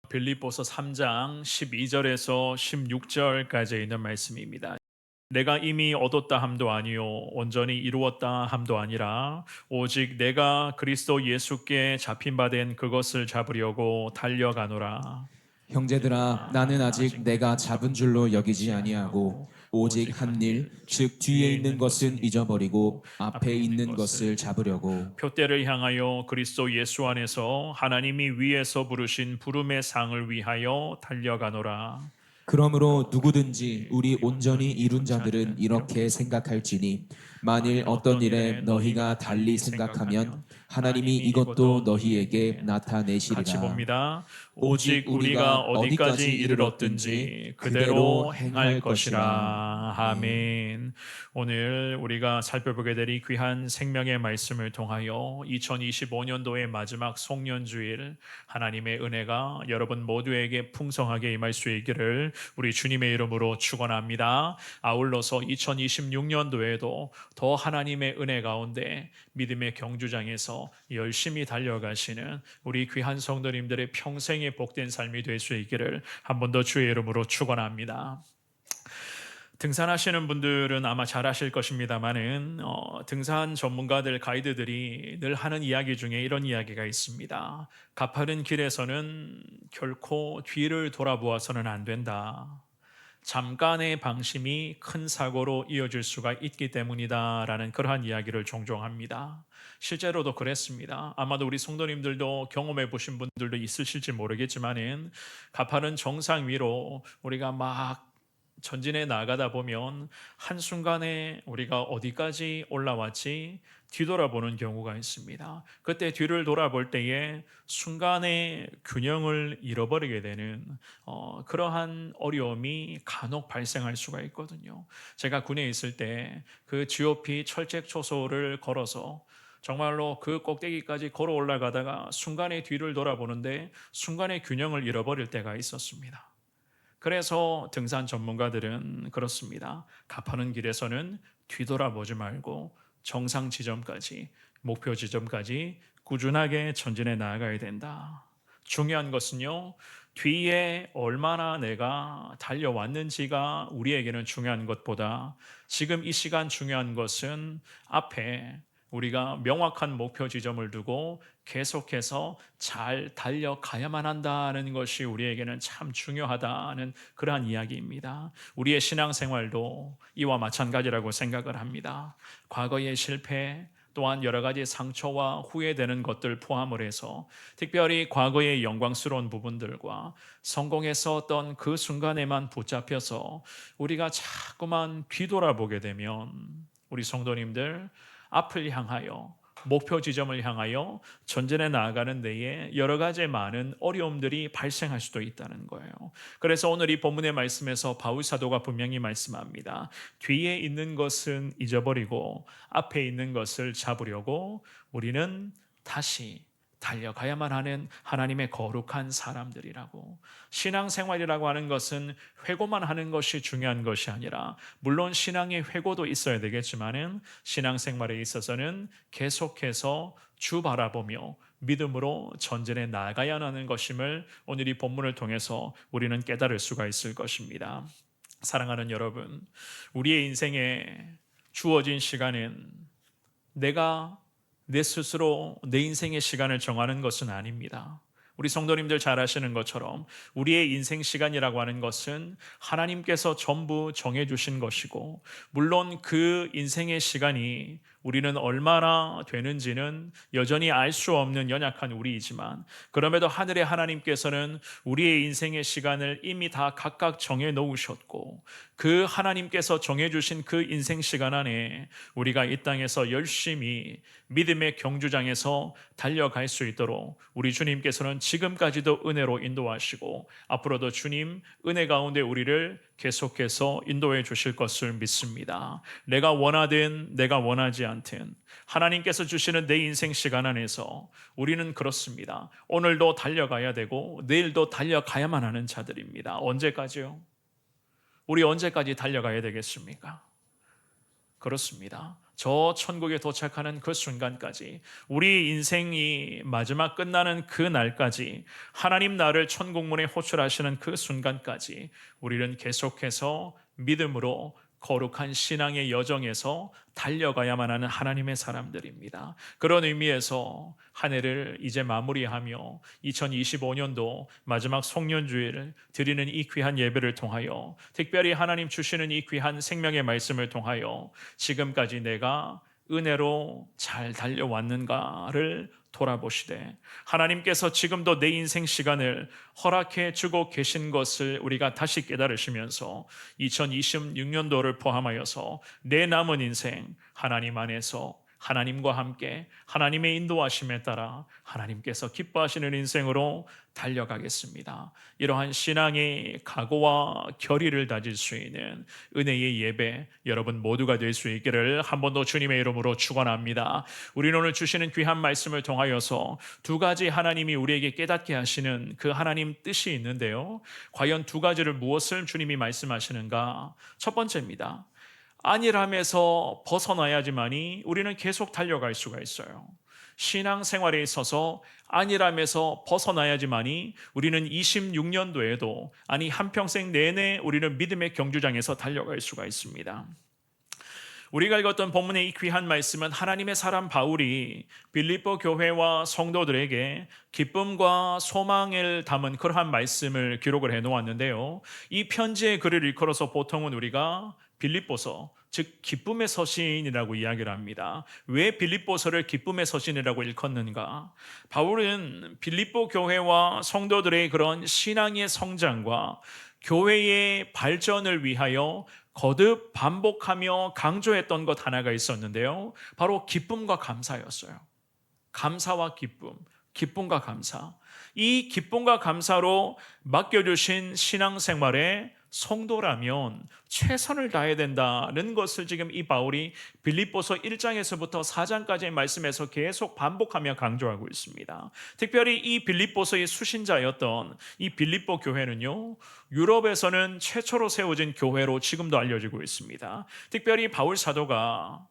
빌립보서 3장 12절에서 16절까지 있는 말씀입니다. 내가 이미 얻었다 함도 아니요 온전히 이루었다 함도 아니라 오직 내가 그리스도 예수께 잡힌 바 된 그것을 잡으려고 달려가노라. 형제들아, 나는 아직 내가 잡은 줄로 여기지 아니하고 오직 한 일, 즉 뒤에 있는 것은 잊어버리고 앞에 있는 것을 잡으려고 표대를 향하여 그리스도 예수 안에서 하나님이 위에서 부르신 부름의 상을 위하여 달려가노라. 그러므로 누구든지 우리 온전히 이룬 자들은 이렇게 생각할지니 만일 어떤 일에 너희가 달리 생각하면 하나님이 이것도 너희에게 같이 나타내시리라. 봅니다. 오직 오직 우리가 어디까지 이르렀든지 그대로 행할 것이라. 아멘. 오늘 우리가 살펴보게 될 이 귀한 생명의 말씀을 통하여 2025년도의 마지막 송년주일 하나님의 은혜가 여러분 모두에게 풍성하게 임할 수 있기를 우리 주님의 이름으로 축원합니다. 아울러서 2026년도에도 더 하나님의 은혜 가운데 믿음의 경주장에서 열심히 달려가시는 우리 귀한 성도님들의 평생의 복된 삶이 될 수 있기를 한 번 더 주의 이름으로 축원합니다. 등산하시는 분들은 아마 잘 아실 것입니다만은 등산 전문가들 가이드들이 늘 하는 이야기 중에 이런 이야기가 있습니다. 가파른 길에서는 결코 뒤를 돌아보아서는 안 된다. 잠깐의 방심이 큰 사고로 이어질 수가 있기 때문이다라는 그러한 이야기를 종종 합니다. 실제로도 그랬습니다. 아마도 우리 성도님들도 경험해 보신 분들도 있으실지 모르겠지만은 가파른 정상 위로 우리가 막 전진해 나가다 보면 한순간에 우리가 어디까지 올라왔지 뒤돌아보는 경우가 있습니다. 그때 뒤를 돌아볼 때에 순간에 균형을 잃어버리게 되는 그러한 어려움이 간혹 발생할 수가 있거든요. 제가 군에 있을 때 그 GOP 철책 초소를 걸어서 정말로 그 꼭대기까지 걸어 올라가다가 순간에 뒤를 돌아보는데 순간에 균형을 잃어버릴 때가 있었습니다. 그래서 등산 전문가들은 그렇습니다. 가파른 길에서는 뒤돌아보지 말고 정상 지점까지, 목표 지점까지 꾸준하게 전진해 나아가야 된다. 중요한 것은요, 뒤에 얼마나 내가 달려왔는지가 우리에게는 중요한 것보다 지금 이 시간 중요한 것은 앞에 우리가 명확한 목표 지점을 두고 계속해서 잘 달려가야만 한다는 것이 우리에게는 참 중요하다는 그러한 이야기입니다. 우리의 신앙생활도 이와 마찬가지라고 생각을 합니다. 과거의 실패, 또한 여러 가지 상처와 후회되는 것들 포함을 해서 특별히 과거의 영광스러운 부분들과 성공했었던 그 순간에만 붙잡혀서 우리가 자꾸만 뒤돌아보게 되면 우리 성도님들 앞을 향하여 목표 지점을 향하여 전진해 나아가는 데에 여러 가지 많은 어려움들이 발생할 수도 있다는 거예요. 그래서 오늘 이 본문의 말씀에서 바울 사도가 분명히 말씀합니다. 뒤에 있는 것은 잊어버리고 앞에 있는 것을 잡으려고 우리는 다시 달려가야만 하는 하나님의 거룩한 사람들이라고. 신앙생활이라고 하는 것은 회고만 하는 것이 중요한 것이 아니라 물론 신앙의 회고도 있어야 되겠지만은 신앙생활에 있어서는 계속해서 주 바라보며 믿음으로 전진해 나가야 하는 것임을 오늘 이 본문을 통해서 우리는 깨달을 수가 있을 것입니다. 사랑하는 여러분, 우리의 인생에 주어진 시간은 내가 내 스스로 내 인생의 시간을 정하는 것은 아닙니다. 우리 성도님들 잘 아시는 것처럼 우리의 인생 시간이라고 하는 것은 하나님께서 전부 정해주신 것이고, 물론 그 인생의 시간이 우리는 얼마나 되는지는 여전히 알 수 없는 연약한 우리이지만, 그럼에도 하늘의 하나님께서는 우리의 인생의 시간을 이미 다 각각 정해 놓으셨고, 그 하나님께서 정해주신 그 인생 시간 안에 우리가 이 땅에서 열심히 믿음의 경주장에서 달려갈 수 있도록 우리 주님께서는 지금까지도 은혜로 인도하시고 앞으로도 주님 은혜 가운데 우리를 계속해서 인도해 주실 것을 믿습니다. 내가 원하든 내가 원하지 않든 하나님께서 주시는 내 인생 시간 안에서 우리는 그렇습니다. 오늘도 달려가야 되고 내일도 달려가야만 하는 자들입니다. 언제까지요? 우리 언제까지 달려가야 되겠습니까? 그렇습니다. 저 천국에 도착하는 그 순간까지, 우리 인생이 마지막 끝나는 그 날까지, 하나님 나를 천국문에 호출하시는 그 순간까지 우리는 계속해서 믿음으로 거룩한 신앙의 여정에서 달려가야만 하는 하나님의 사람들입니다. 그런 의미에서 한 해를 이제 마무리하며 2025년도 마지막 송년주일을 드리는 이 귀한 예배를 통하여, 특별히 하나님 주시는 이 귀한 생명의 말씀을 통하여 지금까지 내가 은혜로 잘 달려왔는가를 돌아보시되, 하나님께서 지금도 내 인생 시간을 허락해 주고 계신 것을 우리가 다시 깨달으시면서 2026년도를 포함하여서 내 남은 인생 하나님 안에서 하나님과 함께 하나님의 인도하심에 따라 하나님께서 기뻐하시는 인생으로 달려가겠습니다. 이러한 신앙의 각오와 결의를 다질 수 있는 은혜의 예배 여러분 모두가 될 수 있기를 한 번 더 주님의 이름으로 축원합니다. 우리는 오늘 주시는 귀한 말씀을 통하여서 두 가지 하나님이 우리에게 깨닫게 하시는 그 하나님 뜻이 있는데요. 과연 두 가지를 무엇을 주님이 말씀하시는가? 첫 번째입니다. 안일함에서 벗어나야지만이 우리는 계속 달려갈 수가 있어요. 신앙생활에 있어서 안일함에서 벗어나야지만이 우리는 26년도에도, 아니 한평생 내내 우리는 믿음의 경주장에서 달려갈 수가 있습니다. 우리가 읽었던 본문의 이 귀한 말씀은 하나님의 사람 바울이 빌립보 교회와 성도들에게 기쁨과 소망을 담은 그러한 말씀을 기록을 해놓았는데요. 이 편지의 글을 일컬어서 보통은 우리가 빌립보서, 즉 기쁨의 서신이라고 이야기를 합니다. 왜 빌립보서를 기쁨의 서신이라고 일컫는가? 바울은 빌립보 교회와 성도들의 그런 신앙의 성장과 교회의 발전을 위하여 거듭 반복하며 강조했던 것 하나가 있었는데요. 바로 기쁨과 감사였어요. 감사와 기쁨, 기쁨과 감사. 이 기쁨과 감사로 맡겨주신 신앙생활에 성도라면 최선을 다해야 된다는 것을 지금 이 바울이 빌립보서 1장에서부터 4장까지의 말씀에서 계속 반복하며 강조하고 있습니다. 특별히 이 빌립보서의 수신자였던 이 빌립보 교회는요, 유럽에서는 최초로 세워진 교회로 지금도 알려지고 있습니다. 특별히 바울 사도가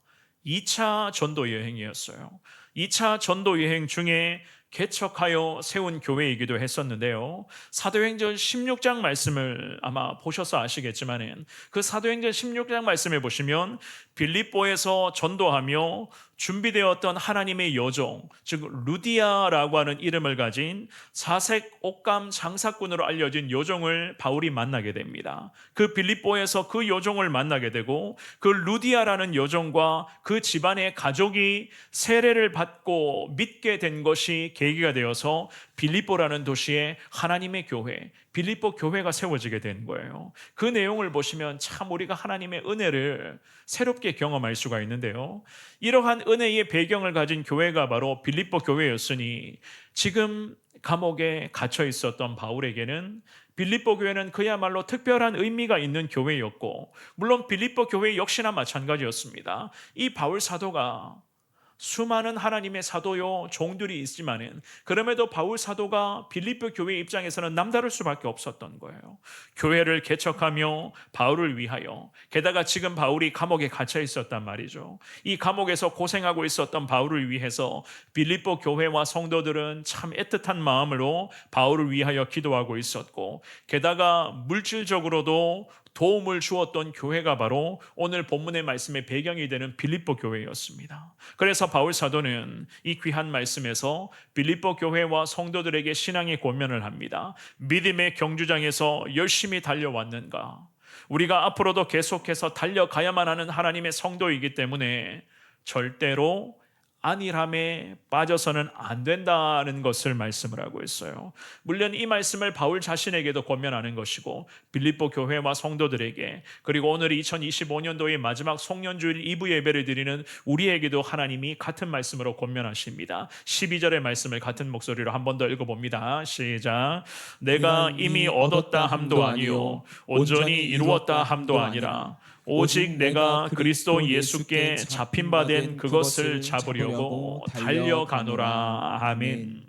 2차 전도 여행이었어요. 2차 전도 여행 중에 개척하여 세운 교회이기도 했었는데요. 사도행전 16장 말씀을 아마 보셔서 아시겠지만 그 사도행전 16장 말씀에 보시면 빌립보에서 전도하며 준비되었던 하나님의 여종, 즉 루디아라고 하는 이름을 가진 사색 옥감 장사꾼으로 알려진 여종을 바울이 만나게 됩니다. 그 빌립보에서 그 여종을 만나게 되고 그 루디아라는 여종과 그 집안의 가족이 세례를 받고 믿게 된 것이 계기가 되어서 빌립보라는 도시에 하나님의 교회, 빌립보 교회가 세워지게 된 거예요. 그 내용을 보시면 참 우리가 하나님의 은혜를 새롭게 경험할 수가 있는데요. 이러한 은혜의 배경을 가진 교회가 바로 빌립보 교회였으니 지금 감옥에 갇혀 있었던 바울에게는 빌립보 교회는 그야말로 특별한 의미가 있는 교회였고, 물론 빌립보 교회 역시나 마찬가지였습니다. 이 바울 사도가 수많은 하나님의 사도요 종들이 있지만은 그럼에도 바울 사도가 빌립보 교회 입장에서는 남다를 수밖에 없었던 거예요. 교회를 개척하며 바울을 위하여, 게다가 지금 바울이 감옥에 갇혀 있었단 말이죠. 이 감옥에서 고생하고 있었던 바울을 위해서 빌립보 교회와 성도들은 참 애틋한 마음으로 바울을 위하여 기도하고 있었고, 게다가 물질적으로도 도움을 주었던 교회가 바로 오늘 본문의 말씀의 배경이 되는 빌립보 교회였습니다. 그래서 바울 사도는 이 귀한 말씀에서 빌립보 교회와 성도들에게 신앙의 권면을 합니다. 믿음의 경주장에서 열심히 달려왔는가? 우리가 앞으로도 계속해서 달려가야만 하는 하나님의 성도이기 때문에 절대로 안일함에 빠져서는 안 된다는 것을 말씀을 하고 있어요. 물론 이 말씀을 바울 자신에게도 권면하는 것이고 빌립보 교회와 성도들에게, 그리고 오늘 2025년도의 마지막 송년주일 2부 예배를 드리는 우리에게도 하나님이 같은 말씀으로 권면하십니다. 12절의 말씀을 같은 목소리로 한 번 더 읽어봅니다. 시작. 내가 이미 얻었다 함도 아니요 온전히 이루었다 함도 아니라 오직 내가 그리스도 예수께 잡힌 바 된 그것을 잡으려고 달려가노라. 아멘.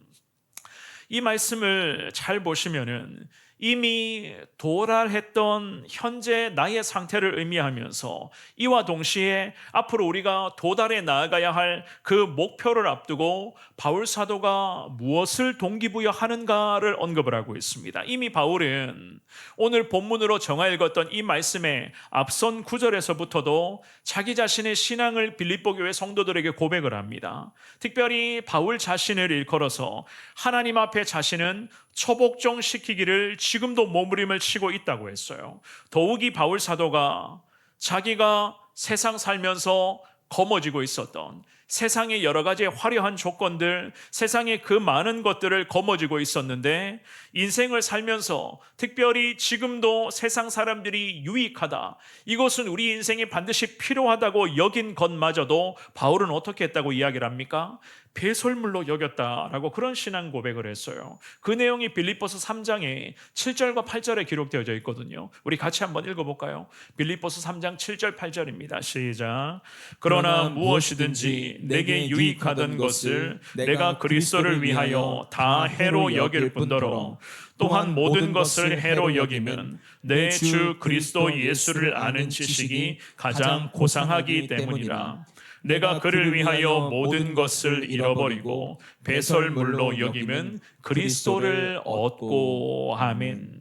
이 말씀을 잘 보시면은 이미 도달했던 현재 나의 상태를 의미하면서 이와 동시에 앞으로 우리가 도달해 나아가야 할 그 목표를 앞두고 바울 사도가 무엇을 동기부여하는가를 언급을 하고 있습니다. 이미 바울은 오늘 본문으로 정하 읽었던 이 말씀의 앞선 구절에서부터도 자기 자신의 신앙을 빌립보 교회 성도들에게 고백을 합니다. 특별히 바울 자신을 일컬어서 하나님 앞에 자신은 처복종시키기를 지금도 몸부림을 치고 있다고 했어요. 더욱이 바울 사도가 자기가 세상 살면서 거머쥐고 있었던 세상의 여러 가지 화려한 조건들, 세상의 그 많은 것들을 거머쥐고 있었는데 인생을 살면서 특별히 지금도 세상 사람들이 유익하다, 이것은 우리 인생에 반드시 필요하다고 여긴 것마저도 바울은 어떻게 했다고 이야기를 합니까? 배설물로 여겼다라고 그런 신앙 고백을 했어요. 그 내용이 빌립보서 3장에 7절과 8절에 기록되어져 있거든요. 우리 같이 한번 읽어볼까요? 빌립보서 3장 7절 8절입니다. 시작. 그러나 무엇이든지 내게 유익하던 것을 내가 그리스도를 위하여 다 해로 여길 뿐더러 또한 모든 것을 해로 여기면 내 주 그리스도 예수를 아는 지식이 가장 고상하기 때문이라. 내가 그를 위하여 모든 것을 잃어버리고 배설물로 여기면 그리스도를 얻고. 아멘.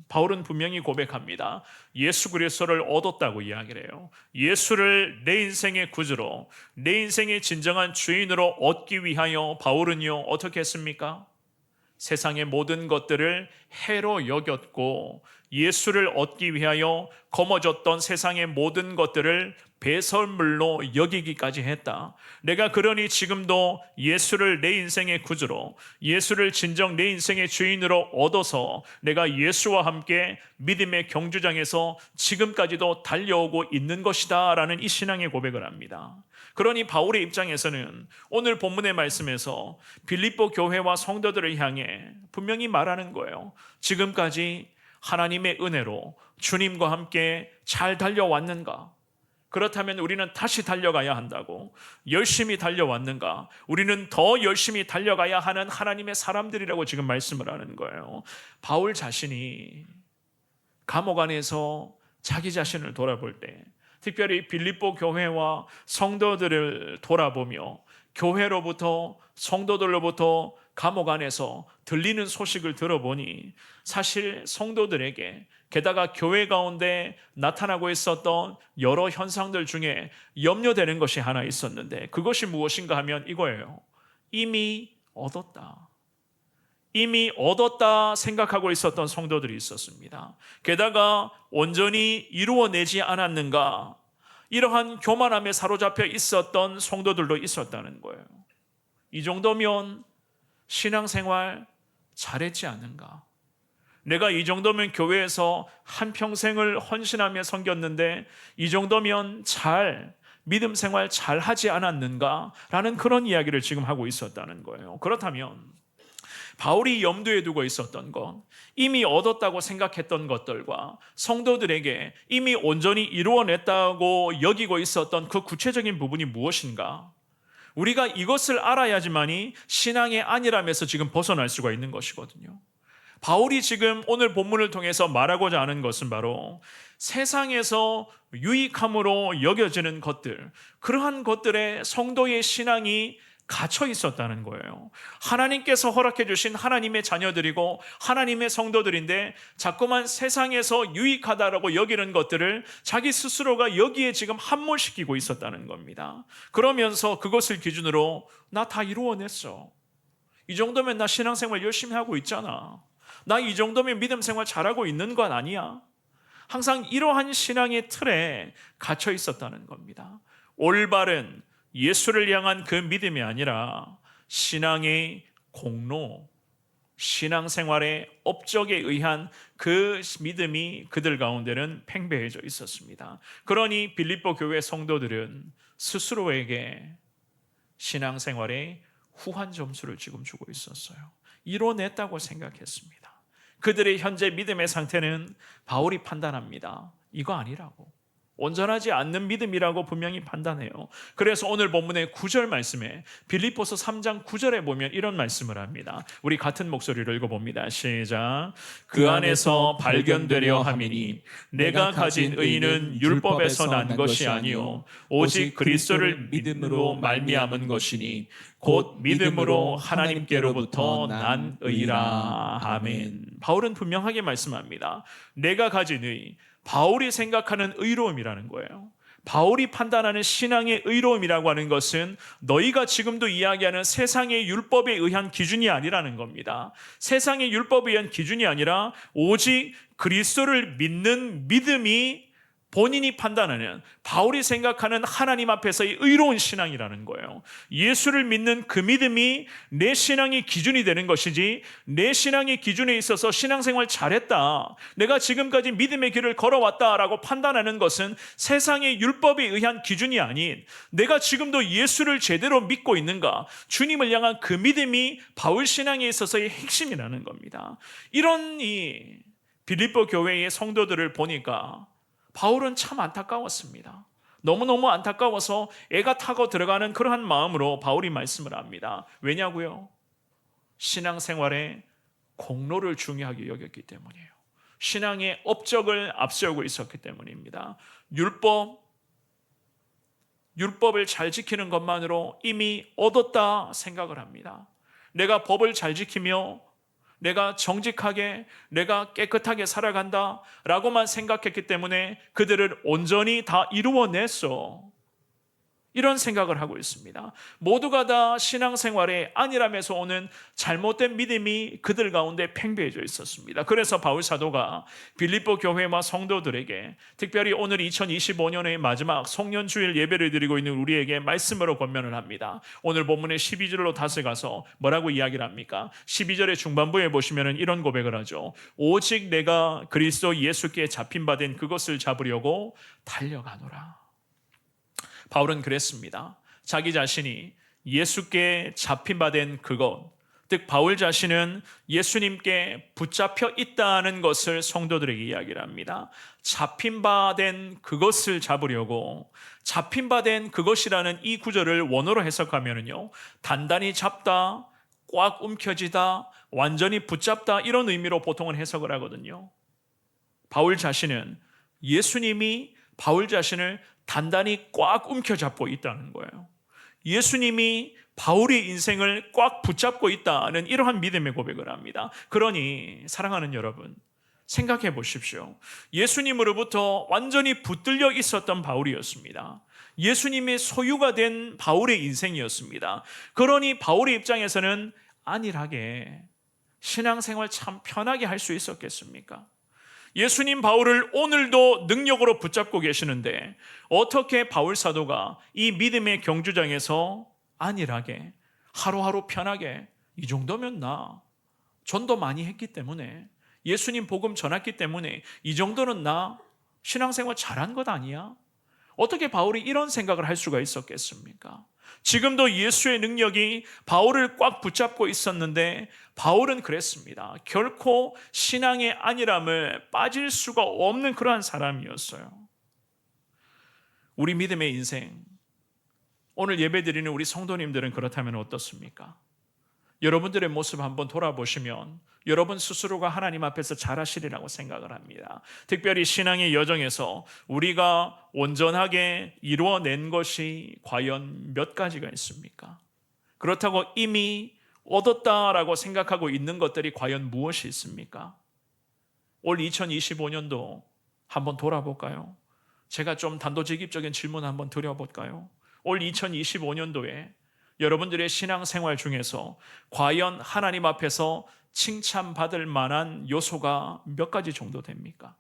바울은 분명히 고백합니다. 예수 그리스도를 얻었다고 이야기를 해요. 예수를 내 인생의 구주로, 내 인생의 진정한 주인으로 얻기 위하여 바울은요 어떻게 했습니까? 세상의 모든 것들을 해로 여겼고 예수를 얻기 위하여 거머졌던 세상의 모든 것들을 배설물로 여기기까지 했다. 내가 그러니 지금도 예수를 내 인생의 구주로, 예수를 진정 내 인생의 주인으로 얻어서 내가 예수와 함께 믿음의 경주장에서 지금까지도 달려오고 있는 것이다 라는 이 신앙의 고백을 합니다. 그러니 바울의 입장에서는 오늘 본문의 말씀에서 빌립보 교회와 성도들을 향해 분명히 말하는 거예요. 지금까지 하나님의 은혜로 주님과 함께 잘 달려왔는가? 그렇다면 우리는 다시 달려가야 한다고. 열심히 달려왔는가? 우리는 더 열심히 달려가야 하는 하나님의 사람들이라고 지금 말씀을 하는 거예요. 바울 자신이 감옥 안에서 자기 자신을 돌아볼 때, 특별히 빌립보 교회와 성도들을 돌아보며 교회로부터 성도들로부터 감옥 안에서 들리는 소식을 들어보니 사실 성도들에게, 게다가 교회 가운데 나타나고 있었던 여러 현상들 중에 염려되는 것이 하나 있었는데 그것이 무엇인가 하면 이거예요. 이미 얻었다. 이미 얻었다 생각하고 있었던 성도들이 있었습니다. 게다가 온전히 이루어내지 않았는가, 이러한 교만함에 사로잡혀 있었던 성도들도 있었다는 거예요. 이 정도면 신앙생활 잘했지 않은가? 내가 이 정도면 교회에서 한평생을 헌신하며 섬겼는데 이 정도면 믿음 생활 잘 하지 않았는가? 라는 그런 이야기를 지금 하고 있었다는 거예요. 그렇다면 바울이 염두에 두고 있었던 것, 이미 얻었다고 생각했던 것들과 성도들에게 이미 온전히 이루어냈다고 여기고 있었던 그 구체적인 부분이 무엇인가? 우리가 이것을 알아야지만이 신앙의 안일함에서 지금 벗어날 수가 있는 것이거든요. 바울이 지금 오늘 본문을 통해서 말하고자 하는 것은 바로 세상에서 유익함으로 여겨지는 것들, 그러한 것들에 성도의 신앙이 갇혀 있었다는 거예요. 하나님께서 허락해 주신 하나님의 자녀들이고 하나님의 성도들인데 자꾸만 세상에서 유익하다라고 여기는 것들을 자기 스스로가 여기에 지금 함몰시키고 있었다는 겁니다. 그러면서 그것을 기준으로 나 다 이루어냈어. 이 정도면 나 신앙생활 열심히 하고 있잖아. 나 이 정도면 믿음 생활 잘하고 있는 건 아니야. 항상 이러한 신앙의 틀에 갇혀 있었다는 겁니다. 올바른 예수를 향한 그 믿음이 아니라 신앙의 공로, 신앙생활의 업적에 의한 그 믿음이 그들 가운데는 팽배해져 있었습니다. 그러니 빌립보 교회 성도들은 스스로에게 신앙생활에 후한 점수를 지금 주고 있었어요. 이뤄냈다고 생각했습니다. 그들의 현재 믿음의 상태는 바울이 판단합니다. 이거 아니라고. 온전하지 않는 믿음이라고 분명히 판단해요. 그래서 오늘 본문의 9절 말씀에 빌립보서 3장 9절에 보면 이런 말씀을 합니다. 우리 같은 목소리로 읽어봅니다. 시작. 그 안에서 발견되려 함이니 내가 가진 의는 율법에서 난 것이 아니요 오직 그리스도를 믿음으로 말미암은 것이니 곧 믿음으로 하나님께로부터 난 의라. 아멘. 바울은 분명하게 말씀합니다. 내가 가진 의, 바울이 생각하는 의로움이라는 거예요. 바울이 판단하는 신앙의 의로움이라고 하는 것은 너희가 지금도 이야기하는 세상의 율법에 의한 기준이 아니라는 겁니다. 세상의 율법에 의한 기준이 아니라 오직 그리스도를 믿는 믿음이 본인이 판단하는, 바울이 생각하는 하나님 앞에서의 의로운 신앙이라는 거예요. 예수를 믿는 그 믿음이 내 신앙의 기준이 되는 것이지, 내 신앙의 기준에 있어서 신앙생활 잘했다, 내가 지금까지 믿음의 길을 걸어왔다라고 판단하는 것은 세상의 율법에 의한 기준이 아닌, 내가 지금도 예수를 제대로 믿고 있는가, 주님을 향한 그 믿음이 바울 신앙에 있어서의 핵심이라는 겁니다. 이런 이 빌립보 교회의 성도들을 보니까 바울은 참 안타까웠습니다. 너무너무 안타까워서 애가 타고 들어가는 그러한 마음으로 바울이 말씀을 합니다. 왜냐고요? 신앙생활에 공로를 중요하게 여겼기 때문이에요. 신앙의 업적을 앞세우고 있었기 때문입니다. 율법을 잘 지키는 것만으로 이미 얻었다 생각을 합니다. 내가 법을 잘 지키며 내가 정직하게, 내가 깨끗하게 살아간다 라고만 생각했기 때문에 그들을 온전히 다 이루어냈어, 이런 생각을 하고 있습니다. 모두가 다 신앙생활에 안일함에서 오는 잘못된 믿음이 그들 가운데 팽배해져 있었습니다. 그래서 바울 사도가 빌립보 교회와 성도들에게, 특별히 오늘 2025년의 마지막 송년주일 예배를 드리고 있는 우리에게 말씀으로 권면을 합니다. 오늘 본문의 12절로 다시 가서 뭐라고 이야기를 합니까? 12절의 중반부에 보시면 이런 고백을 하죠. 오직 내가 그리스도 예수께 잡힌 바 된 그것을 잡으려고 달려가노라. 바울은 그랬습니다. 자기 자신이 예수께 잡힌 바 된 그것, 즉 바울 자신은 예수님께 붙잡혀 있다는 것을 성도들에게 이야기를 합니다. 잡힌 바 된 그것을 잡으려고, 잡힌 바 된 그것이라는 이 구절을 원어로 해석하면요, 단단히 잡다, 꽉 움켜쥐다, 완전히 붙잡다, 이런 의미로 보통은 해석을 하거든요. 바울 자신은 예수님이 바울 자신을 단단히 꽉 움켜잡고 있다는 거예요. 예수님이 바울의 인생을 꽉 붙잡고 있다는 이러한 믿음의 고백을 합니다. 그러니 사랑하는 여러분, 생각해 보십시오. 예수님으로부터 완전히 붙들려 있었던 바울이었습니다. 예수님의 소유가 된 바울의 인생이었습니다. 그러니 바울의 입장에서는 안일하게 신앙생활 참 편하게 할 수 있었겠습니까? 예수님 바울을 오늘도 능력으로 붙잡고 계시는데 어떻게 바울 사도가 이 믿음의 경주장에서 안일하게 하루하루 편하게, 이 정도면 나 전도 많이 했기 때문에, 예수님 복음 전했기 때문에 이 정도는 나 신앙생활 잘한 것 아니야? 어떻게 바울이 이런 생각을 할 수가 있었겠습니까? 지금도 예수의 능력이 바울을 꽉 붙잡고 있었는데 바울은 그랬습니다. 결코 신앙의 안일함을 빠질 수가 없는 그러한 사람이었어요. 우리 믿음의 인생, 오늘 예배드리는 우리 성도님들은 그렇다면 어떻습니까? 여러분들의 모습 한번 돌아보시면 여러분 스스로가 하나님 앞에서 잘하시리라고 생각을 합니다. 특별히 신앙의 여정에서 우리가 온전하게 이루어낸 것이 과연 몇 가지가 있습니까? 그렇다고 이미 얻었다라고 생각하고 있는 것들이 과연 무엇이 있습니까? 올 2025년도 한번 돌아볼까요? 제가 좀 단도직입적인 질문 한번 드려볼까요? 올 2025년도에 여러분들의 신앙생활 중에서 과연 하나님 앞에서 칭찬받을 만한 요소가 몇 가지 정도 됩니까?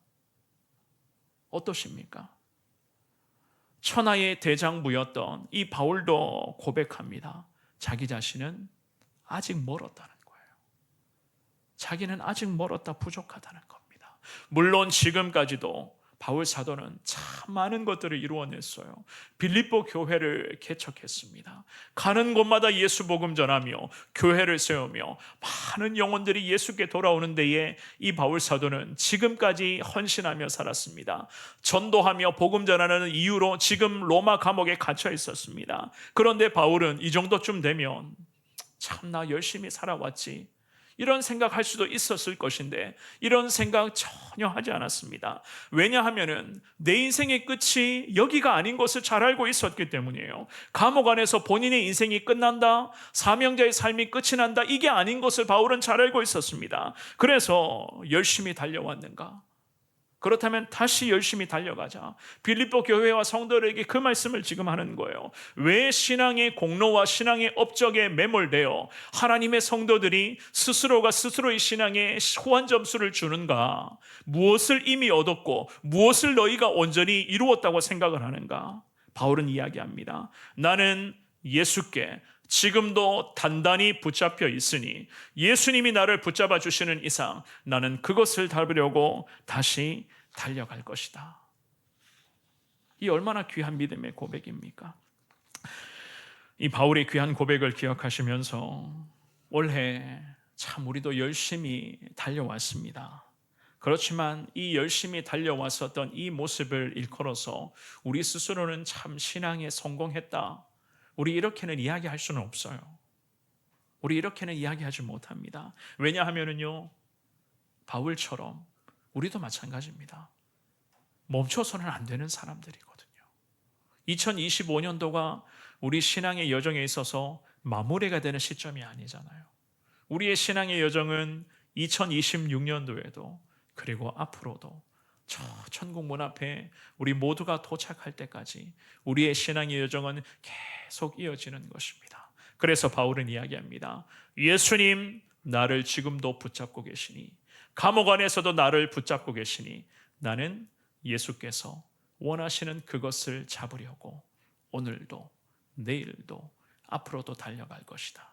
어떠십니까? 천하의 대장부였던 이 바울도 고백합니다. 자기 자신은 아직 멀었다는 거예요. 자기는 아직 멀었다, 부족하다는 겁니다. 물론 지금까지도 바울 사도는 참 많은 것들을 이루어냈어요. 빌립보 교회를 개척했습니다. 가는 곳마다 예수 복음 전하며 교회를 세우며 많은 영혼들이 예수께 돌아오는 데에 이 바울 사도는 지금까지 헌신하며 살았습니다. 전도하며 복음 전하는 이유로 지금 로마 감옥에 갇혀 있었습니다. 그런데 바울은 이 정도쯤 되면 참 나 열심히 살아왔지, 이런 생각할 수도 있었을 것인데 이런 생각 전혀 하지 않았습니다. 왜냐하면은 내 인생의 끝이 여기가 아닌 것을 잘 알고 있었기 때문이에요. 감옥 안에서 본인의 인생이 끝난다, 사명자의 삶이 끝이 난다, 이게 아닌 것을 바울은 잘 알고 있었습니다. 그래서 열심히 달려왔는가? 그렇다면 다시 열심히 달려가자. 빌립보 교회와 성도들에게 그 말씀을 지금 하는 거예요. 왜 신앙의 공로와 신앙의 업적에 매몰되어 하나님의 성도들이 스스로가 스스로의 신앙에 호환 점수를 주는가? 무엇을 이미 얻었고 무엇을 너희가 온전히 이루었다고 생각을 하는가? 바울은 이야기합니다. 나는 예수께 지금도 단단히 붙잡혀 있으니 예수님이 나를 붙잡아 주시는 이상 나는 그것을 잡으려고 다시 달려갈 것이다. 이 얼마나 귀한 믿음의 고백입니까? 이 바울의 귀한 고백을 기억하시면서 올해 참 우리도 열심히 달려왔습니다. 그렇지만 이 열심히 달려왔었던 이 모습을 일컬어서 우리 스스로는 참 신앙에 성공했다, 우리 이렇게는 이야기할 수는 없어요. 우리 이렇게는 이야기하지 못합니다. 왜냐하면요, 바울처럼 우리도 마찬가지입니다. 멈춰서는 안 되는 사람들이거든요. 2025년도가 우리 신앙의 여정에 있어서 마무리가 되는 시점이 아니잖아요. 우리의 신앙의 여정은 2026년도에도 그리고 앞으로도 저 천국 문 앞에 우리 모두가 도착할 때까지 우리의 신앙의 여정은 계속 이어지는 것입니다. 그래서 바울은 이야기합니다. 예수님 나를 지금도 붙잡고 계시니, 감옥 안에서도 나를 붙잡고 계시니 나는 예수께서 원하시는 그것을 잡으려고 오늘도 내일도 앞으로도 달려갈 것이다.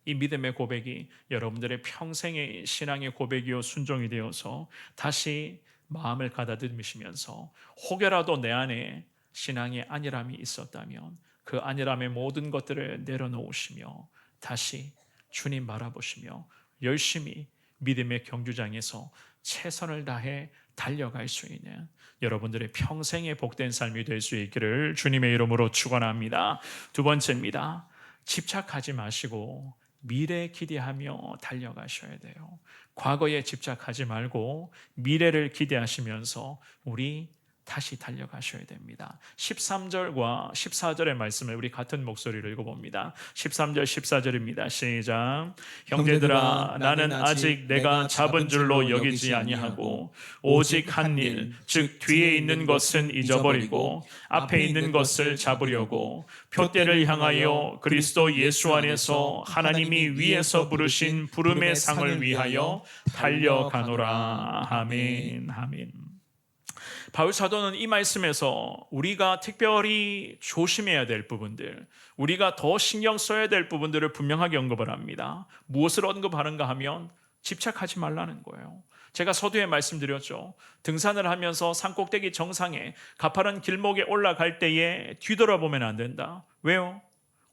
이 믿음의 고백이 여러분들의 평생의 신앙의 고백이요 순종이 되어서 다시 마음을 가다듬으시면서 혹여라도 내 안에 신앙의 안일함이 있었다면 그 안일함의 모든 것들을 내려놓으시며 다시 주님 바라보시며 열심히 믿음의 경주장에서 최선을 다해 달려갈 수 있는 여러분들의 평생의 복된 삶이 될 수 있기를 주님의 이름으로 축원합니다. 두 번째입니다. 집착하지 마시고 미래 기대하며 달려가셔야 돼요. 과거에 집착하지 말고 미래를 기대하시면서 우리 다시 달려가셔야 됩니다. 13절과 14절의 말씀을 우리 같은 목소리로 읽어봅니다. 13절 14절입니다. 시작. 형제들아 나는 아직 내가 잡은 줄로 여기지 아니하고 오직 한 일, 즉 뒤에 있는 것은 잊어버리고 앞에 있는 것을 잡으려고 표대를 향하여 그리스도 예수 안에서 하나님이 위에서 부르신 부름의 상을 위하여 달려가노라. 아멘. 아멘. 바울 사도는 이 말씀에서 우리가 특별히 조심해야 될 부분들, 우리가 더 신경 써야 될 부분들을 분명하게 언급을 합니다. 무엇을 언급하는가 하면 집착하지 말라는 거예요. 제가 서두에 말씀드렸죠. 등산을 하면서 산꼭대기 정상에 가파른 길목에 올라갈 때에 뒤돌아보면 안 된다. 왜요?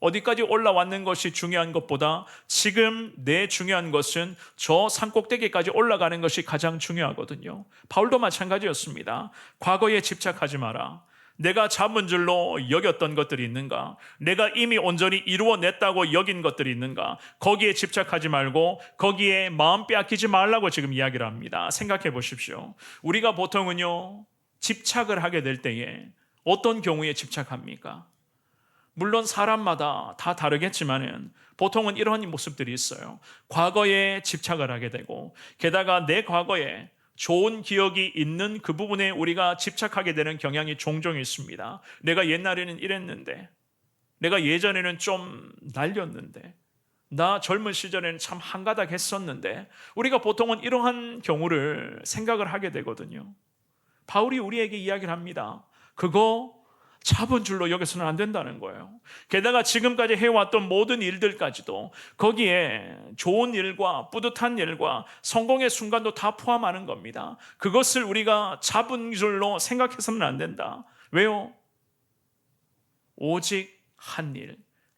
어디까지 올라왔는 것이 중요한 것보다 지금 내 중요한 것은 저 산꼭대기까지 올라가는 것이 가장 중요하거든요. 바울도 마찬가지였습니다. 과거에 집착하지 마라. 내가 잡은 줄로 여겼던 것들이 있는가? 내가 이미 온전히 이루어냈다고 여긴 것들이 있는가? 거기에 집착하지 말고 거기에 마음 빼앗기지 말라고 지금 이야기를 합니다. 생각해 보십시오. 우리가 보통은요, 집착을 하게 될 때에 어떤 경우에 집착합니까? 물론 사람마다 다 다르겠지만은 보통은 이런 모습들이 있어요. 과거에 집착을 하게 되고 게다가 내 과거에 좋은 기억이 있는 그 부분에 우리가 집착하게 되는 경향이 종종 있습니다. 내가 옛날에는 이랬는데, 내가 예전에는 좀 날렸는데, 나 젊은 시절에는 참 한가닥 했었는데, 우리가 보통은 이러한 경우를 생각을 하게 되거든요. 바울이 우리에게 이야기를 합니다. 그거 잡은 줄로 여기서는 안 된다는 거예요. 게다가 지금까지 해왔던 모든 일들까지도 거기에 좋은 일과 뿌듯한 일과 성공의 순간도 다 포함하는 겁니다. 그것을 우리가 잡은 줄로 생각해서는 안 된다. 왜요? 오직 한 일,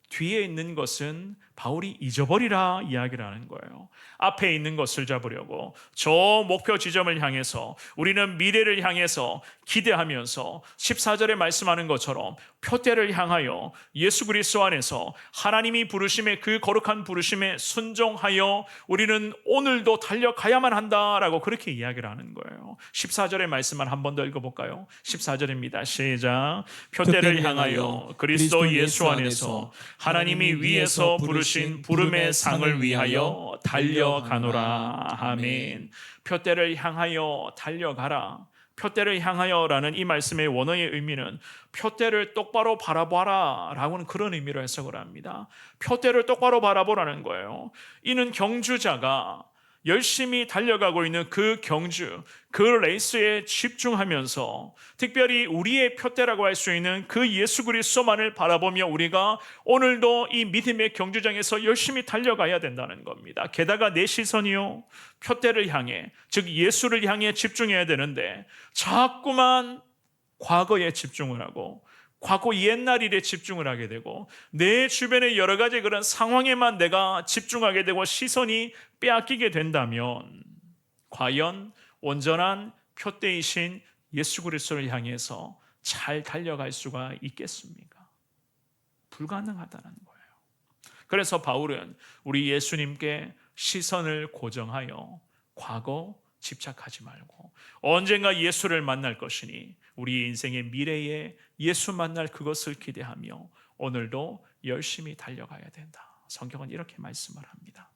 뒤에 있는 것은 바울이 잊어버리라 이야기를 하는 거예요. 앞에 있는 것을 잡으려고 저 목표 지점을 향해서 우리는 미래를 향해서 기대하면서 14절에 말씀하는 것처럼 표대를 향하여 예수 그리스도 안에서 하나님이 부르심에 그 거룩한 부르심에 순종하여 우리는 오늘도 달려가야만 한다라고 그렇게 이야기를 하는 거예요. 14절의 말씀만 한 번 더 읽어볼까요? 14절입니다. 시작. 표대를 향하여 그리스도 예수 안에서 하나님이 위에서 부르신 부름의 상을 위하여 달려가노라. 아멘. 표대를 향하여 달려가라. 표대를 향하여라는 이 말씀의 원어의 의미는 표대를 똑바로 바라봐라 라고는 그런 의미로 해석을 합니다. 표대를 똑바로 바라보라는 거예요. 이는 경주자가 열심히 달려가고 있는 그 경주, 그 레이스에 집중하면서 특별히 우리의 표대라고 할 수 있는 그 예수 그리스도만을 바라보며 우리가 오늘도 이 믿음의 경주장에서 열심히 달려가야 된다는 겁니다. 게다가 내 시선이요, 표대를 향해, 즉 예수를 향해 집중해야 되는데 자꾸만 과거에 집중을 하고 과거 옛날 일에 집중을 하게 되고 내 주변의 여러 가지 그런 상황에만 내가 집중하게 되고 시선이 빼앗기게 된다면 과연 온전한 표대이신 예수 그리스도를 향해서 잘 달려갈 수가 있겠습니까? 불가능하다는 거예요. 그래서 바울은 우리 예수님께 시선을 고정하여 과거 집착하지 말고 언젠가 예수를 만날 것이니 우리 인생의 미래에 예수 만날 그것을 기대하며 오늘도 열심히 달려가야 된다. 성경은 이렇게 말씀을 합니다.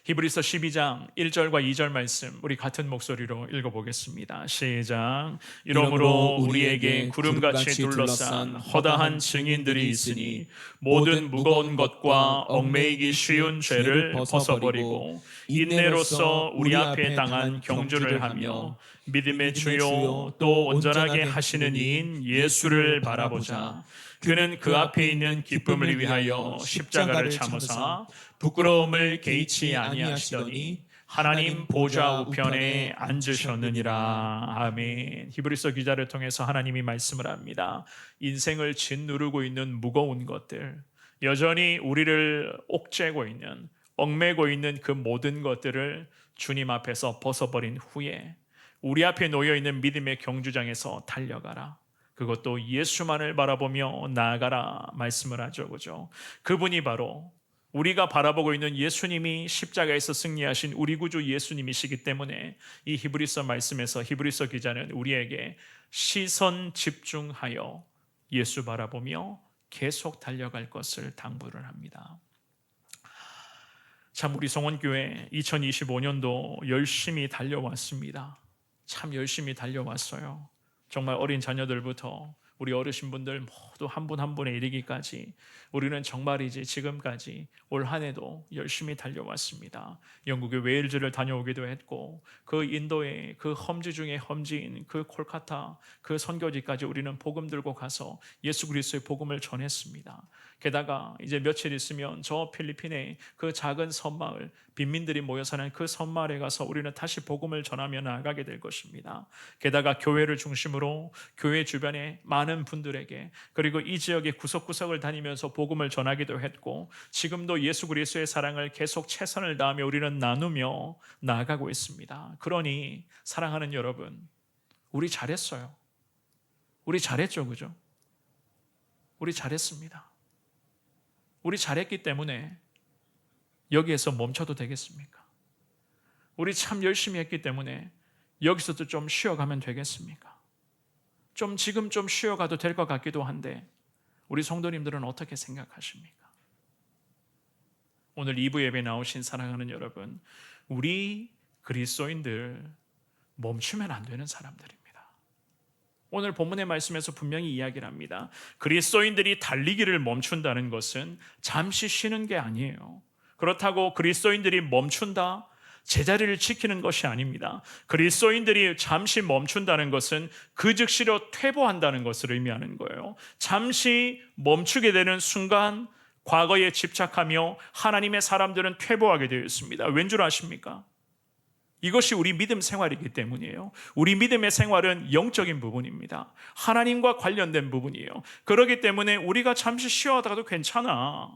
히브리서 12장 1절과 2절 말씀 우리 같은 목소리로 읽어보겠습니다. 시작. 이러므로 우리에게 구름같이 둘러싼 허다한 증인들이 있으니 모든 무거운 것과 얽매이기 쉬운 죄를 벗어버리고 인내로써 우리 앞에 당한 경주를 하며 믿음의 주요 또 온전하게 하시는 이인 예수를 바라보자. 그는 그 앞에 있는 기쁨을 위하여 십자가를 참으사 부끄러움을 개의치 아니하시더니 하나님 보좌 우편에 앉으셨느니라. 아멘. 히브리서 기자를 통해서 하나님이 말씀을 합니다. 인생을 짓누르고 있는 무거운 것들, 여전히 우리를 옥죄고 있는, 얽매고 있는 그 모든 것들을 주님 앞에서 벗어버린 후에 우리 앞에 놓여있는 믿음의 경주장에서 달려가라. 그것도 예수만을 바라보며 나아가라 말씀을 하죠. 그죠? 그분이 바로 우리가 바라보고 있는 예수님이 십자가에서 승리하신 우리 구주 예수님이시기 때문에 이 히브리서 말씀에서 히브리서 기자는 우리에게 시선 집중하여 예수 바라보며 계속 달려갈 것을 당부를 합니다. 참 우리 성원교회 2025년도 열심히 달려왔습니다. 참 열심히 달려왔어요. 정말 어린 자녀들부터 우리 어르신분들 모두 한 분 한 분에 이르기까지 우리는 정말이지 지금까지 올 한 해도 열심히 달려왔습니다. 영국의 웨일즈를 다녀오기도 했고 그 인도의 그 험지 중에 험지인 그 콜카타 그 선교지까지 우리는 복음 들고 가서 예수 그리스도의 복음을 전했습니다. 게다가 이제 며칠 있으면 저 필리핀의 그 작은 섬마을 빈민들이 모여 사는 그 섬마을에 가서 우리는 다시 복음을 전하며 나아가게 될 것입니다. 게다가 교회를 중심으로 교회 주변에 많은 분들에게 그리고 이 지역의 구석구석을 다니면서 복음을 전하기도 했고 지금도 예수 그리스도의 사랑을 계속 최선을 다하며 우리는 나누며 나아가고 있습니다. 그러니 사랑하는 여러분, 우리 잘했어요. 우리 잘했죠, 그죠? 우리 잘했습니다. 우리 잘했기 때문에 여기에서 멈춰도 되겠습니까? 우리 참 열심히 했기 때문에 여기서도 좀 쉬어가면 되겠습니까? 지금 좀 쉬어가도 될 것 같기도 한데 우리 성도님들은 어떻게 생각하십니까? 오늘 2부 예배 나오신 사랑하는 여러분, 우리 그리스도인들 멈추면 안 되는 사람들입니다. 오늘 본문의 말씀에서 분명히 이야기를 합니다. 그리스도인들이 달리기를 멈춘다는 것은 잠시 쉬는 게 아니에요. 그렇다고 그리스도인들이 멈춘다, 제자리를 지키는 것이 아닙니다. 그리스도인들이 잠시 멈춘다는 것은 그 즉시로 퇴보한다는 것을 의미하는 거예요. 잠시 멈추게 되는 순간 과거에 집착하며 하나님의 사람들은 퇴보하게 되어 있습니다. 왠 줄 아십니까? 이것이 우리 믿음 생활이기 때문이에요. 우리 믿음의 생활은 영적인 부분입니다. 하나님과 관련된 부분이에요. 그렇기 때문에 우리가 잠시 쉬어가도 괜찮아.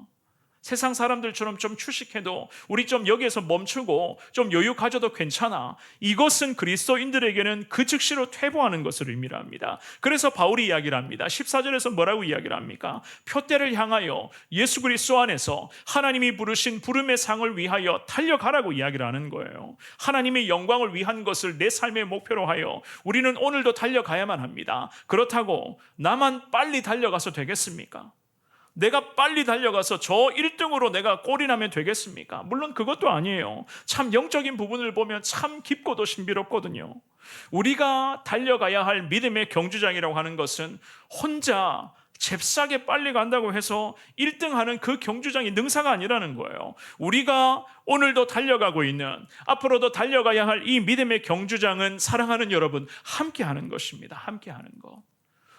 세상 사람들처럼 좀 휴식해도 우리 좀 여기에서 멈추고 좀 여유 가져도 괜찮아. 이것은 그리스도인들에게는 그 즉시로 퇴보하는 것을 의미를 합니다. 그래서 바울이 이야기를 합니다. 14절에서 뭐라고 이야기를 합니까? 표대를 향하여 예수 그리스도 안에서 하나님이 부르신 부름의 상을 위하여 달려가라고 이야기를 하는 거예요. 하나님의 영광을 위한 것을 내 삶의 목표로 하여 우리는 오늘도 달려가야만 합니다. 그렇다고 나만 빨리 달려가서 되겠습니까? 내가 빨리 달려가서 저 1등으로 내가 꼴이 나면 되겠습니까? 물론 그것도 아니에요. 참 영적인 부분을 보면 참 깊고도 신비롭거든요. 우리가 달려가야 할 믿음의 경주장이라고 하는 것은 혼자 잽싸게 빨리 간다고 해서 1등하는 그 경주장이 능사가 아니라는 거예요. 우리가 오늘도 달려가고 있는, 앞으로도 달려가야 할 이 믿음의 경주장은 사랑하는 여러분 함께 하는 것입니다. 함께 하는 것.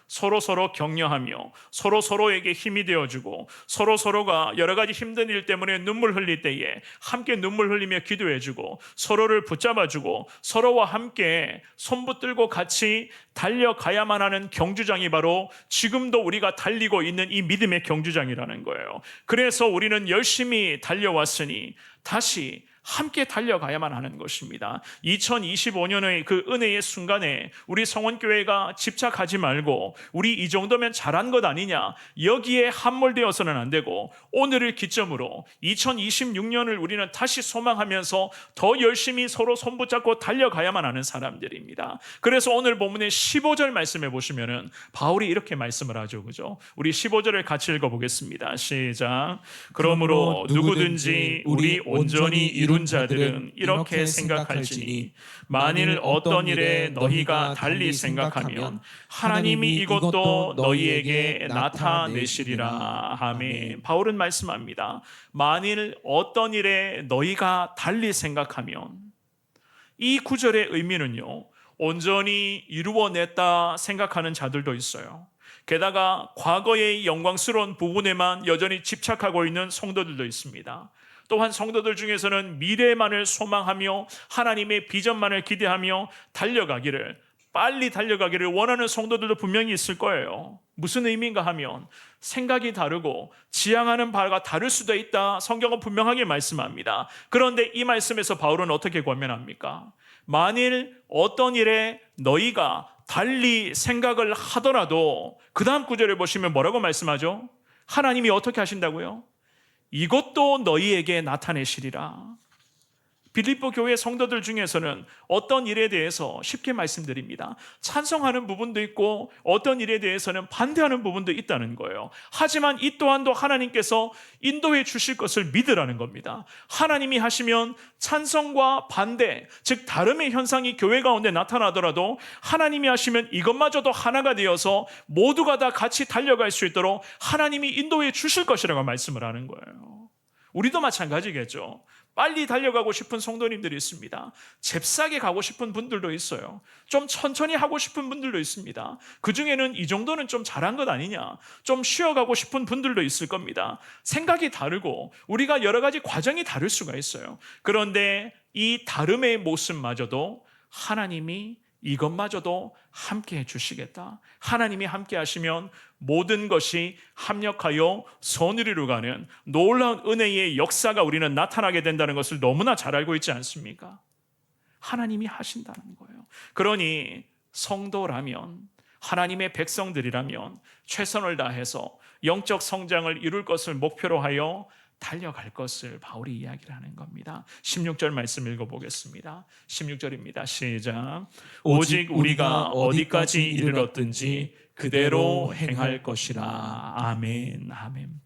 서로 격려하며 서로에게 힘이 되어주고 서로가 여러 가지 힘든 일 때문에 눈물 흘릴 때에 함께 눈물 흘리며 기도해주고 서로를 붙잡아주고 서로와 함께 손붙들고 같이 달려가야만 하는 경주장이 바로 지금도 우리가 달리고 있는 이 믿음의 경주장이라는 거예요. 그래서 우리는 열심히 달려왔으니 다시 함께 달려가야만 하는 것입니다. 2025년의 그 은혜의 순간에 우리 성원교회가 집착하지 말고 우리 이 정도면 잘한 것 아니냐, 여기에 함몰되어서는 안 되고 오늘을 기점으로 2026년을 우리는 다시 소망하면서 더 열심히 서로 손붙잡고 달려가야만 하는 사람들입니다. 그래서 오늘 본문의 15절 말씀해 보시면은 바울이 이렇게 말씀을 하죠. 그죠? 우리 15절을 같이 읽어보겠습니다. 시작. 그러므로 누구든지 우리 온전히 이룬 자들은 이렇게 생각할지니 만일 어떤 일에 너희가 달리 생각하면 하나님이 이것도 너희에게 나타내시리라. 아멘. 바울은 말씀합니다. 만일 어떤 일에 너희가 달리 생각하면, 이 구절의 의미는요, 온전히 이루어냈다 생각하는 자들도 있어요. 게다가 과거의 영광스러운 부분에만 여전히 집착하고 있는 성도들도 있습니다. 또한 성도들 중에서는 미래만을 소망하며 하나님의 비전만을 기대하며 빨리 달려가기를 원하는 성도들도 분명히 있을 거예요. 무슨 의미인가 하면 생각이 다르고 지향하는 바가 다를 수도 있다. 성경은 분명하게 말씀합니다. 그런데 이 말씀에서 바울은 어떻게 권면합니까? 만일 어떤 일에 너희가 달리 생각을 하더라도 그 다음 구절에 보시면 뭐라고 말씀하죠? 하나님이 어떻게 하신다고요? 이것도 너희에게 나타내시리라. 빌립보 교회 성도들 중에서는 어떤 일에 대해서 쉽게 말씀드립니다. 찬성하는 부분도 있고 어떤 일에 대해서는 반대하는 부분도 있다는 거예요. 하지만 이 또한도 하나님께서 인도해 주실 것을 믿으라는 겁니다. 하나님이 하시면 찬성과 반대, 즉 다름의 현상이 교회 가운데 나타나더라도 하나님이 하시면 이것마저도 하나가 되어서 모두가 다 같이 달려갈 수 있도록 하나님이 인도해 주실 것이라고 말씀을 하는 거예요. 우리도 마찬가지겠죠. 빨리 달려가고 싶은 성도님들이 있습니다. 잽싸게 가고 싶은 분들도 있어요. 좀 천천히 하고 싶은 분들도 있습니다. 그 중에는 이 정도는 좀 잘한 것 아니냐, 좀 쉬어가고 싶은 분들도 있을 겁니다. 생각이 다르고 우리가 여러 가지 과정이 다를 수가 있어요. 그런데 이 다름의 모습마저도 하나님이 이것마저도 함께 해주시겠다. 하나님이 함께 하시면 모든 것이 합력하여 선을 이루가는 놀라운 은혜의 역사가 우리는 나타나게 된다는 것을 너무나 잘 알고 있지 않습니까? 하나님이 하신다는 거예요. 그러니 성도라면, 하나님의 백성들이라면 최선을 다해서 영적 성장을 이룰 것을 목표로 하여 달려갈 것을 바울이 이야기를 하는 겁니다. 16절 말씀 읽어보겠습니다. 16절입니다. 시작. 오직 우리가 어디까지 이르렀든지 그대로 행할 것이라. 아멘. 아멘.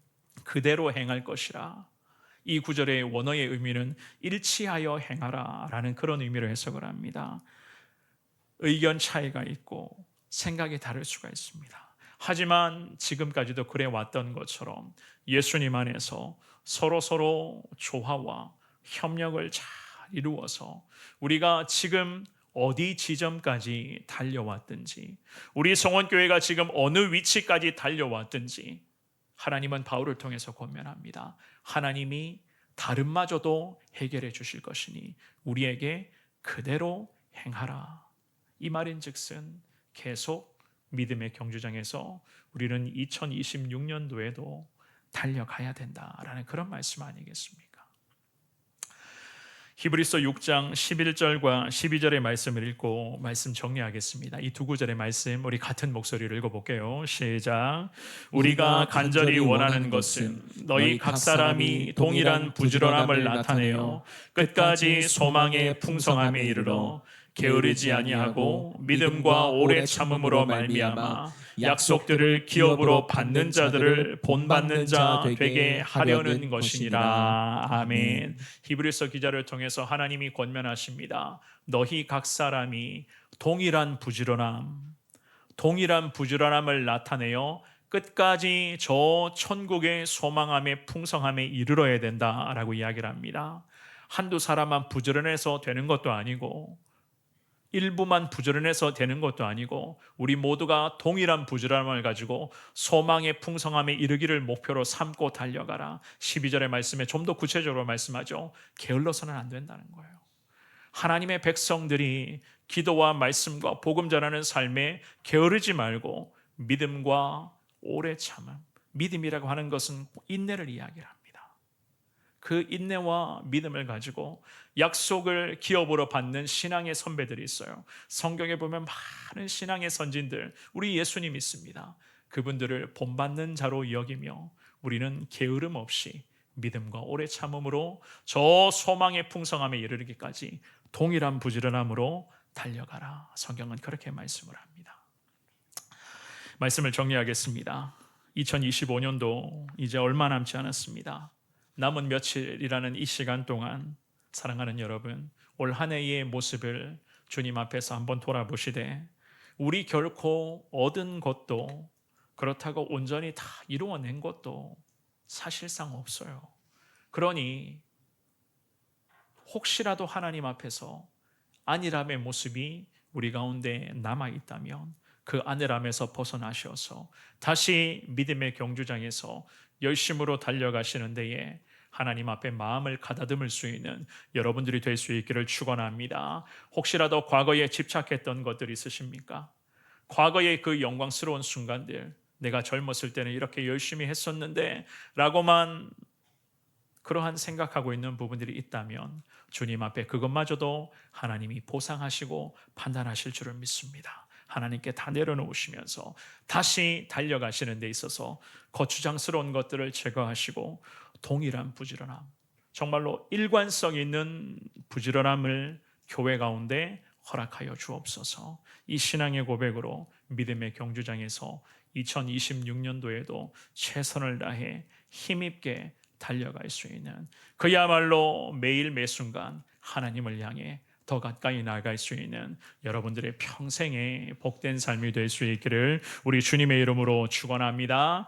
그대로 행할 것이라. 이 구절의 원어의 의미는 일치하여 행하라 라는 그런 의미로 해석을 합니다. 의견 차이가 있고 생각이 다를 수가 있습니다. 하지만 지금까지도 그래 왔던 것처럼 예수님 안에서 서로 조화와 협력을 잘 이루어서 우리가 지금 어디 지점까지 달려왔든지, 우리 성원교회가 지금 어느 위치까지 달려왔든지 하나님은 바울을 통해서 권면합니다. 하나님이 다름마저도 해결해 주실 것이니 우리에게 그대로 행하라. 이 말인즉슨 계속 믿음의 경주장에서 우리는 2026년도에도 달려가야 된다라는 그런 말씀 아니겠습니까? 히브리서 6장 11절과 12절의 말씀을 읽고 말씀 정리하겠습니다. 이 두 구절의 말씀 우리 같은 목소리로 읽어볼게요. 시작. 우리가 간절히 원하는 것은 너희 각 사람이 동일한 부지런함을 나타내어 끝까지 소망의 풍성함에 이르러 게으르지 아니하고 믿음과 오래 참음으로 말미암아 약속들을 기업으로 받는 자들을 본받는 자 되게 하려는 것이니라. 아멘. 히브리서 기자를 통해서 하나님이 권면하십니다. 너희 각 사람이 동일한 부지런함을 나타내어 끝까지 저 천국의 소망함의 풍성함에 이르러야 된다라고 이야기를 합니다. 한두 사람만 부지런해서 되는 것도 아니고 일부만 부지런해서 되는 것도 아니고 우리 모두가 동일한 부지런함을 가지고 소망의 풍성함에 이르기를 목표로 삼고 달려가라. 12절의 말씀에 좀 더 구체적으로 말씀하죠. 게을러서는 안 된다는 거예요. 하나님의 백성들이 기도와 말씀과 복음 전하는 삶에 게으르지 말고 믿음과 오래 참음, 믿음이라고 하는 것은 인내를 이야기합니다. 그 인내와 믿음을 가지고 약속을 기업으로 받는 신앙의 선배들이 있어요. 성경에 보면 많은 신앙의 선진들, 우리 예수님 있습니다. 그분들을 본받는 자로 여기며 우리는 게으름 없이 믿음과 오래 참음으로 저 소망의 풍성함에 이르기까지 동일한 부지런함으로 달려가라. 성경은 그렇게 말씀을 합니다. 말씀을 정리하겠습니다. 2025년도 이제 얼마 남지 않았습니다. 남은 며칠이라는 이 시간 동안 사랑하는 여러분, 올 한 해의 모습을 주님 앞에서 한번 돌아보시되 우리 결코 얻은 것도 그렇다고 온전히 다 이루어낸 것도 사실상 없어요. 그러니 혹시라도 하나님 앞에서 안일함의 모습이 우리 가운데 남아있다면 그 안일함에서 벗어나셔서 다시 믿음의 경주장에서 열심으로 달려가시는 데에 하나님 앞에 마음을 가다듬을 수 있는 여러분들이 될 수 있기를 축원합니다. 혹시라도 과거에 집착했던 것들 있으십니까? 과거의 그 영광스러운 순간들, 내가 젊었을 때는 이렇게 열심히 했었는데 라고만 그러한 생각하고 있는 부분들이 있다면 주님 앞에 그것마저도 하나님이 보상하시고 판단하실 줄을 믿습니다. 하나님께 다 내려놓으시면서 다시 달려가시는 데 있어서 거추장스러운 것들을 제거하시고 동일한 부지런함, 정말로 일관성 있는 부지런함을 교회 가운데 허락하여 주옵소서. 이 신앙의 고백으로 믿음의 경주장에서 2026년도에도 최선을 다해 힘있게 달려갈 수 있는, 그야말로 매일 매순간 하나님을 향해 더 가까이 나아갈 수 있는 여러분들의 평생의 복된 삶이 될 수 있기를 우리 주님의 이름으로 축원합니다.